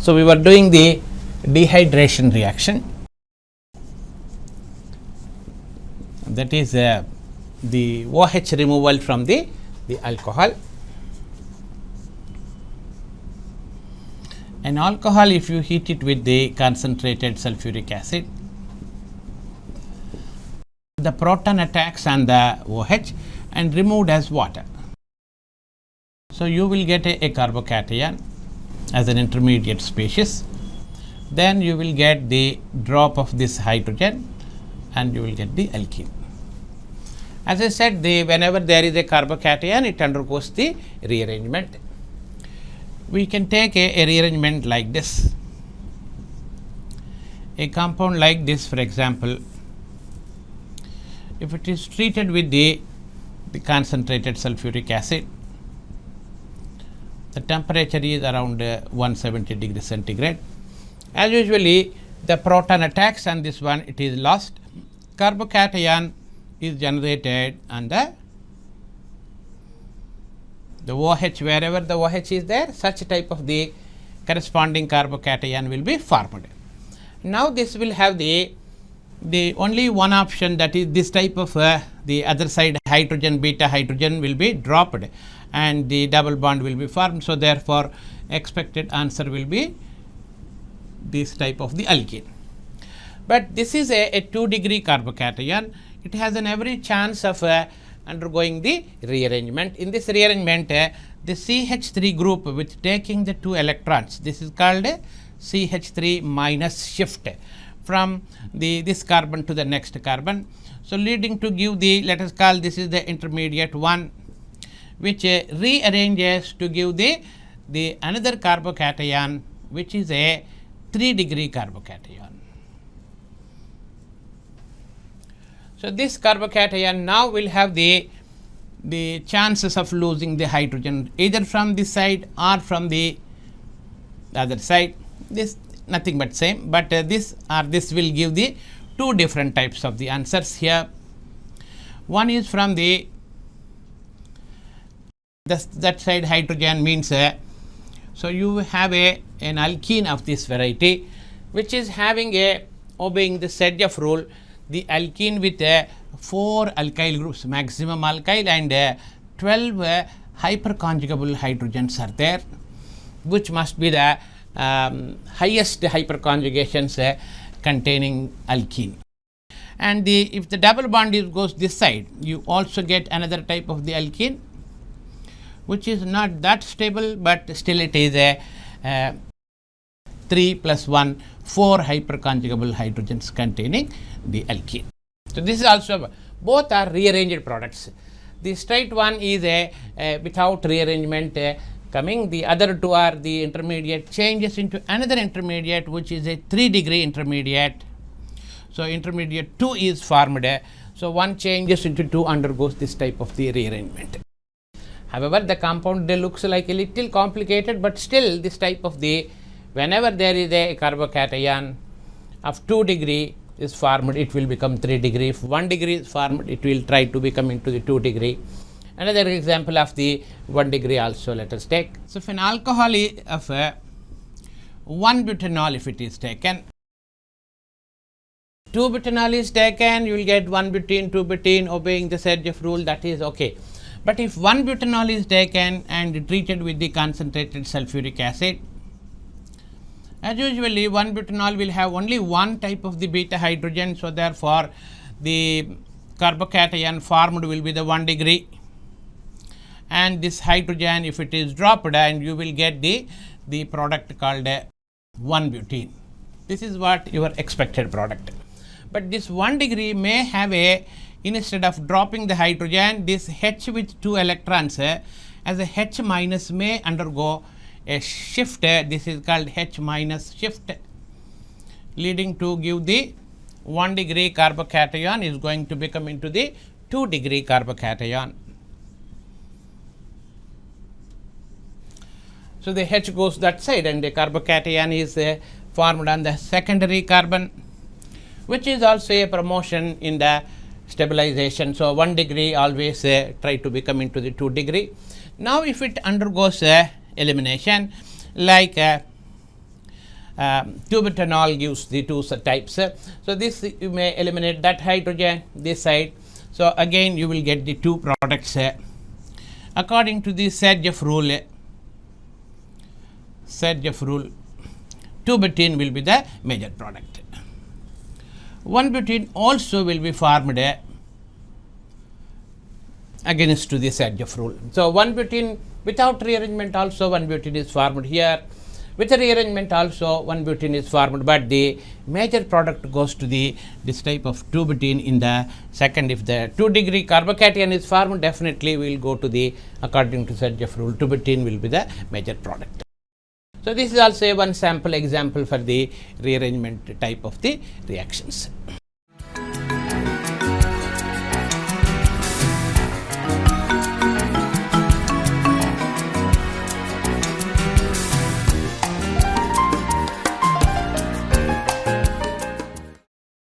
So, we were doing the dehydration reaction, that is the OH removal from the alcohol. An alcohol, if you heat it with the concentrated sulfuric acid, the proton attacks on the OH and removed as water. So, you will get a carbocation as an intermediate species, then you will get the drop of this hydrogen and you will get the alkene. As I said, whenever there is a carbocation, it undergoes the rearrangement. We can take a rearrangement like this. A compound like this, for example, if it is treated with the concentrated sulfuric acid, the temperature is around 170 degrees centigrade. As usually, the proton attacks on this one, it is lost. Carbocation is generated on the OH, wherever the OH is there, such type of the corresponding carbocation will be formed. Now, this will have the only one option, that is this type of the other side hydrogen, beta hydrogen will be dropped and the double bond will be formed. So, therefore, expected answer will be this type of the alkene. But this is a 2 degree carbocation. It has an every chance of undergoing the rearrangement. In this rearrangement, the CH3 group with taking the 2 electrons, this is called CH3 minus shift from this carbon to the next carbon. So, leading to give the, let us call this is the intermediate 1, which rearranges to give the another carbocation, which is a 3 degree carbocation. So, this carbocation now will have the chances of losing the hydrogen either from this side or from the other side. This nothing but same, but this or this will give the 2 different types of the answers here. One is from that side hydrogen means so you have an alkene of this variety, which is having obeying the ZF rule, the alkene with 4 alkyl groups, maximum alkyl, and 12 hyperconjugable hydrogens are there, which must be the highest hyperconjugations containing alkene. And if the double bond goes this side, you also get another type of the alkene, which is not that stable, but still it is a 3 plus 1, 4 hyperconjugable hydrogens containing the alkene. So, this is also, both are rearranged products. The straight one is without rearrangement coming, the other 2 are the intermediate changes into another intermediate, which is a 3 degree intermediate. So, intermediate 2 is formed. So, one changes into 2 undergoes this type of the rearrangement. However, the compound looks like a little complicated, but still this type of the, whenever there is a carbocation of 2 degree is formed, it will become 3 degree. If 1 degree is formed, it will try to become into the 2 degree. Another example of the 1 degree also let us take. So, if an alcohol of 1 butanol, if it is taken, 2 butanol is taken, you will get 1 butene, 2 butene, obeying the ZF rule, that is okay. But if 1 butanol is taken and treated with the concentrated sulfuric acid, as usually 1 butanol will have only one type of the beta hydrogen. So, therefore, the carbocation formed will be the 1 degree, and this hydrogen, if it is dropped, and you will get the product called 1 butene. This is what your expected product. But this 1 degree may have instead of dropping the hydrogen, this H with 2 electrons as a H minus may undergo a shift. This is called H minus shift, leading to give the 1 degree carbocation is going to become into the 2 degree carbocation. So, the H goes that side and the carbocation is formed on the secondary carbon, which is also a promotion in the stabilization. So, 1 degree always try to become into the 2 degree. Now, if it undergoes elimination, like 2-butanol gives the two types. So this you may eliminate that hydrogen this side. So again you will get the two products. According to the Sergeff rule, 2-butene will be the major product. 1-butene also will be formed against to the Sergeff rule. So 1-butene without rearrangement also 1-butene is formed here. With a rearrangement also 1-butene is formed, but the major product goes to this type of 2-butene in the second. If the 2-degree carbocation is formed, definitely we will go to the, according to Sergeff rule, 2-butene will be the major product. So this is also one sample example for the rearrangement type of the reactions.